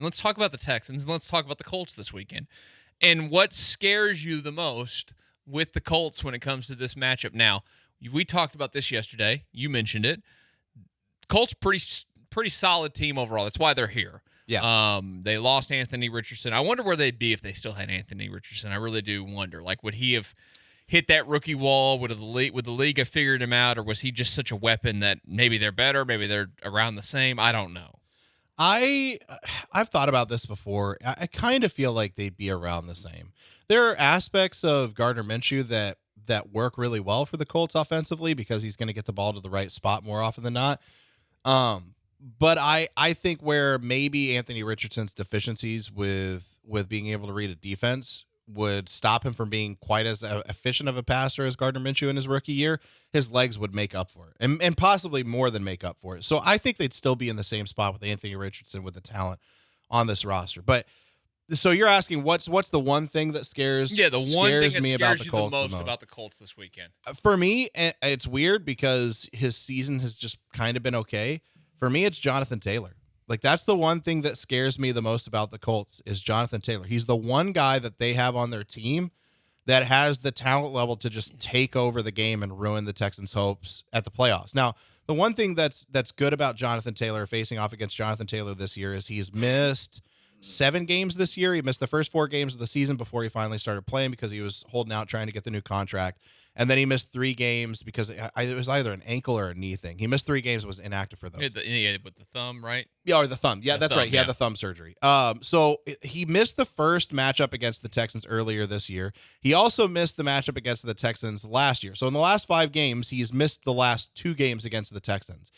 Let's talk about the Texans, and let's talk about the Colts this weekend. And what scares you the most with the Colts when it comes to this matchup? Now, we talked about this yesterday. You mentioned it. Colts pretty solid team overall. That's why they're here. Yeah. They lost Anthony Richardson. I wonder where they'd be if they still had Anthony Richardson. I really do wonder. Like, would he have hit that rookie wall? Would the league have figured him out, or was he just such a weapon that maybe they're better, maybe they're around the same? I don't know. I've thought about this before. I kind of feel like they'd be around the same. There are aspects of Gardner Minshew that work really well for the Colts offensively because he's going to get the ball to the right spot more often than not. But I think where maybe Anthony Richardson's deficiencies with being able to read a defense would stop him from being quite as efficient of a passer as Gardner Minshew in his rookie year, his legs would make up for it, and possibly more than make up for it. So I think they'd still be in the same spot with Anthony Richardson with the talent on this roster. But so you're asking what's the one thing that scares the one thing that me scares about the you Colts the most about the Colts this weekend? For me, it's weird because his season has just kind of been okay. For me, it's Jonathan Taylor. Like, that's the one thing that scares me the most about the Colts is Jonathan Taylor. He's the one guy that they have on their team that has the talent level to just take over the game and ruin the Texans' hopes at the playoffs. Now, the one thing that's good about Jonathan Taylor, facing off against Jonathan Taylor this year, is he's missed 7 games this year. He missed the first 4 games of the season before he finally started playing because he was holding out trying to get the new contract. And then he missed 3 games because it was either an ankle or a knee thing. He missed 3 games, was inactive for those. Yeah, with the thumb, right? Yeah, or the thumb. Yeah, that's right. He had the thumb surgery. So he missed the first matchup against the Texans earlier this year. He also missed the matchup against the Texans last year. So in the last 5 games, he's missed the last 2 games against the Texans.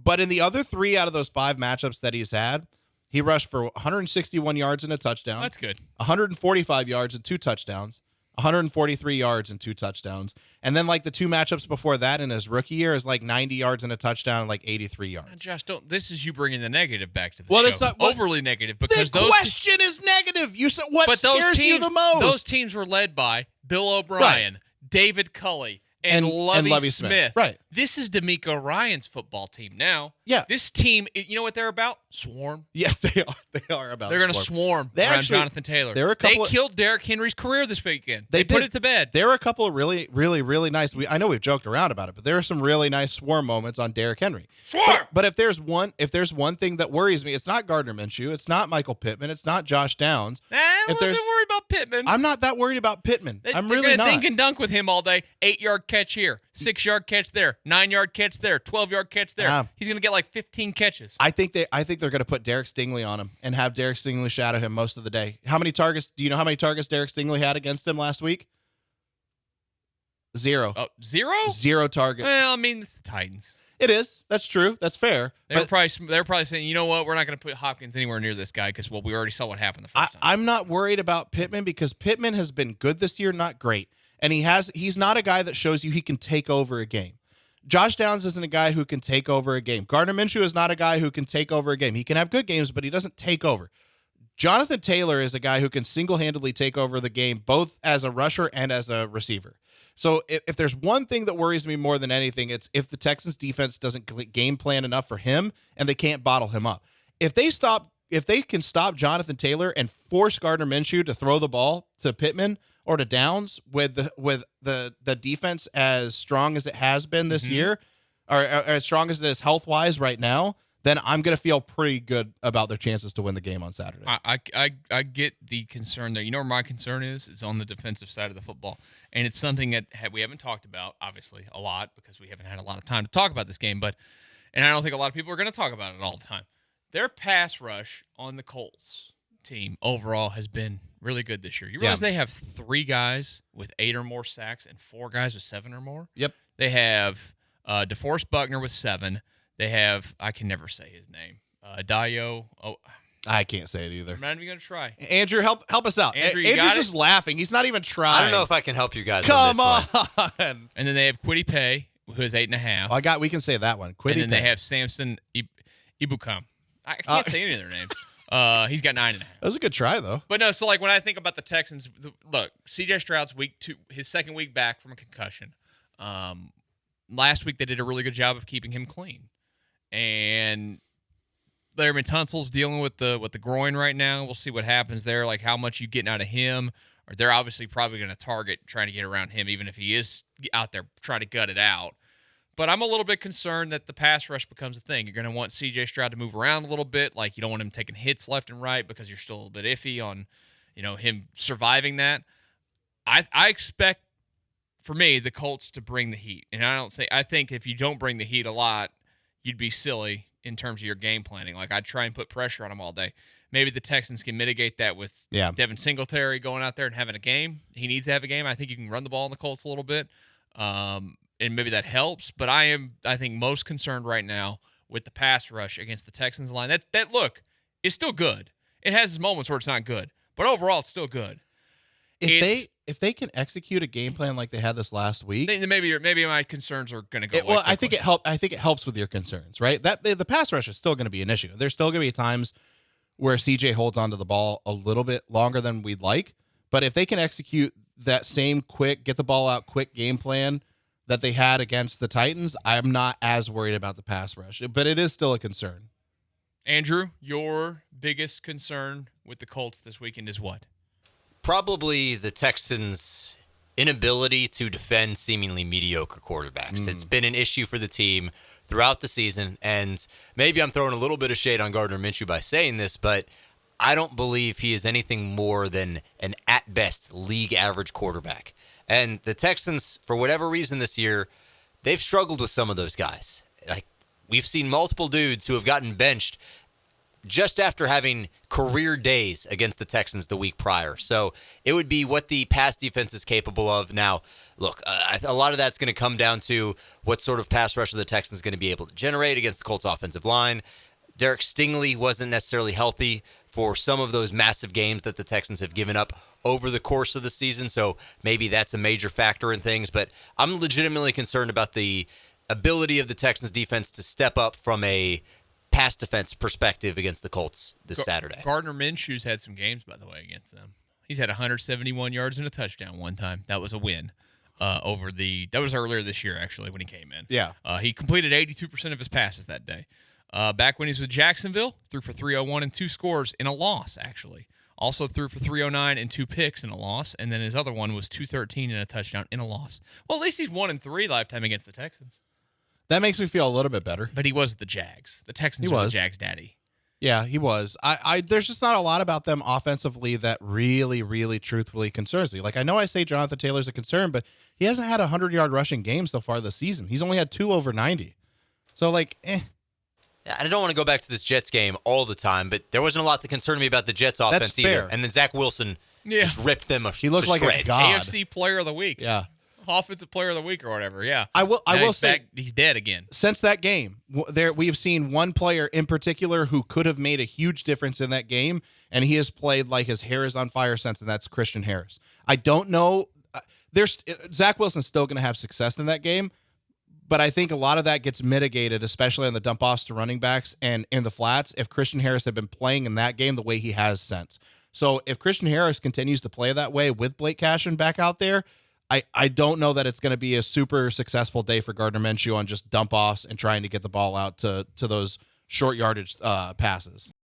But in the other 3 out of those 5 matchups that he's had, he rushed for 161 yards and a touchdown. That's good. 145 yards and 2 touchdowns. 143 yards and 2 touchdowns. And then like the 2 matchups before that in his rookie year is like 90 yards and a touchdown and like 83 yards. Josh, this is you bringing the negative back to the show. It's not overly negative because the question is negative. You said what scares you the most? Those teams were led by Bill O'Brien, David Culley, and Lovie Smith. Right. This is D'Amico Ryan's football team now. Yeah. This team, you know what they're about? Swarm. Yes, they are. They are about. They're going to swarm around Jonathan Taylor. They killed Derrick Henry's career this weekend. They put it to bed. There were a couple of really, really, really nice. I know we've joked around about it, but there are some really nice swarm moments on Derrick Henry. Swarm. But if there's one thing that worries me, it's not Gardner Minshew, it's not Michael Pittman, it's not Josh Downs. I'm a little bit worried about Pittman. I'm not that worried about Pittman. I'm really not. Think and dunk with him all day. 8-yard catch here, 6-yard catch there, 9-yard catch there, 12-yard catch there. He's going to get like 15 catches. I think they're going to put Derek Stingley on him and have Derek Stingley shadow him most of the day. How many targets? Do you know how many targets Derek Stingley had against him last week? 0. 0? 0 targets. Well, I mean, it's the Titans. It is. That's true. That's fair. They're probably saying, you know what, we're not going to put Hopkins anywhere near this guy because, we already saw what happened the first time. I'm not worried about Pittman because Pittman has been good this year, not great. And he's not a guy that shows you he can take over a game. Josh Downs isn't a guy who can take over a game. Gardner Minshew is not a guy who can take over a game. He can have good games, but he doesn't take over. Jonathan Taylor is a guy who can single-handedly take over the game, both as a rusher and as a receiver. So if there's one thing that worries me more than anything, it's if the Texans defense doesn't game plan enough for him and they can't bottle him up. If they can stop Jonathan Taylor and force Gardner Minshew to throw the ball to Pittman or to Downs with the defense as strong as it has been this year, or as strong as it is health-wise right now, then I'm going to feel pretty good about their chances to win the game on Saturday. I get the concern there. You know where my concern is? It's on the defensive side of the football. And it's something that we haven't talked about, obviously, a lot because we haven't had a lot of time to talk about this game. And I don't think a lot of people are going to talk about it all the time. Their pass rush on the Colts team overall has been really good this year. You realize they have 3 guys with 8 or more sacks and 4 guys with 7 or more? Yep. They have DeForest Buckner with 7. They have, I can never say his name, Dio. Oh, I can't say it either. I'm not even going to try. Andrew, help us out. Andrew's just laughing. He's not even trying. I don't know if I can help you guys Come on this one. And then they have Kwity Paye, who has 8.5. We can say that one. Kwity Paye. And then they have Samson Ibukam. I can't say any of their names. He's got 9.5. That was a good try, though. But no, so like when I think about the Texans, look, C.J. Stroud's week 2, his second week back from a concussion. Last week they did a really good job of keeping him clean. And Larry Tunsil's dealing with the groin right now. We'll see what happens there, like how much you getting out of him. Or they're obviously probably going to target trying to get around him, even if he is out there trying to gut it out. But I'm a little bit concerned that the pass rush becomes a thing. You're going to want C.J. Stroud to move around a little bit. Like, you don't want him taking hits left and right because you're still a little bit iffy on, him surviving that. I expect, for me, the Colts to bring the heat. And I think if you don't bring the heat a lot, you'd be silly in terms of your game planning. Like, I'd try and put pressure on them all day. Maybe the Texans can mitigate that with Devin Singletary going out there and having a game. He needs to have a game. I think you can run the ball on the Colts a little bit. And maybe that helps, but I think, most concerned right now with the pass rush against the Texans line. That look is still good. It has its moments where it's not good, but overall it's still good. If they can execute a game plan like they had this last week, then maybe my concerns are going to go away. Well, I think it helps with your concerns, right? That the pass rush is still going to be an issue. There's still going to be times where CJ holds onto the ball a little bit longer than we'd like, but if they can execute that same quick, get the ball out quick game plan that they had against the Titans, I'm not as worried about the pass rush, but it is still a concern. Andrew, your biggest concern with the Colts this weekend is what? Probably the Texans' inability to defend seemingly mediocre quarterbacks. It's been an issue for the team throughout the season, and maybe I'm throwing a little bit of shade on Gardner Minshew by saying this, but I don't believe he is anything more than an, at best, league average quarterback. And the Texans, for whatever reason this year, they've struggled with some of those guys. Like, we've seen multiple dudes who have gotten benched just after having career days against the Texans the week prior. So it would be what the pass defense is capable of. Now, look, a lot of that's going to come down to what sort of pass rush the Texans going to be able to generate against the Colts offensive line. Derek Stingley wasn't necessarily healthy for some of those massive games that the Texans have given up over the course of the season, so maybe that's a major factor in things. But I'm legitimately concerned about the ability of the Texans defense to step up from a pass defense perspective against the Colts this Saturday. Gardner Minshew's had some games, by the way, against them. He's had 171 yards and a touchdown one time. That was a win. That was earlier this year, actually, when he came in. Yeah. He completed 82% of his passes that day. Back when he was with Jacksonville, threw for 301 and 2 scores in a loss, actually. Also threw for 309 and 2 picks in a loss, and then his other one was 213 and a touchdown in a loss. Well, at least he's 1-3 lifetime against the Texans. That makes me feel a little bit better. But he was at the Jags. The Texans were the Jags' daddy. Yeah, he was. There's just not a lot about them offensively that really, really truthfully concerns me. Like, I know I say Jonathan Taylor's a concern, but he hasn't had a 100-yard rushing game so far this season. He's only had 2 over 90. So, like, I don't want to go back to this Jets game all the time, but there wasn't a lot to concern me about the Jets offense either. And then Zach Wilson just ripped them he looked like a god. AFC Player of the Week. Yeah. Offensive Player of the Week or whatever, yeah. I will say he's dead again. Since that game, we have seen one player in particular who could have made a huge difference in that game, and he has played like his hair is on fire since, and that's Christian Harris. I don't know. Zach Wilson's still going to have success in that game, but I think a lot of that gets mitigated, especially on the dump offs to running backs and in the flats, if Christian Harris had been playing in that game the way he has since. So if Christian Harris continues to play that way with Blake Cashin back out there, I don't know that it's going to be a super successful day for Gardner Minshew on just dump offs and trying to get the ball out to those short yardage passes.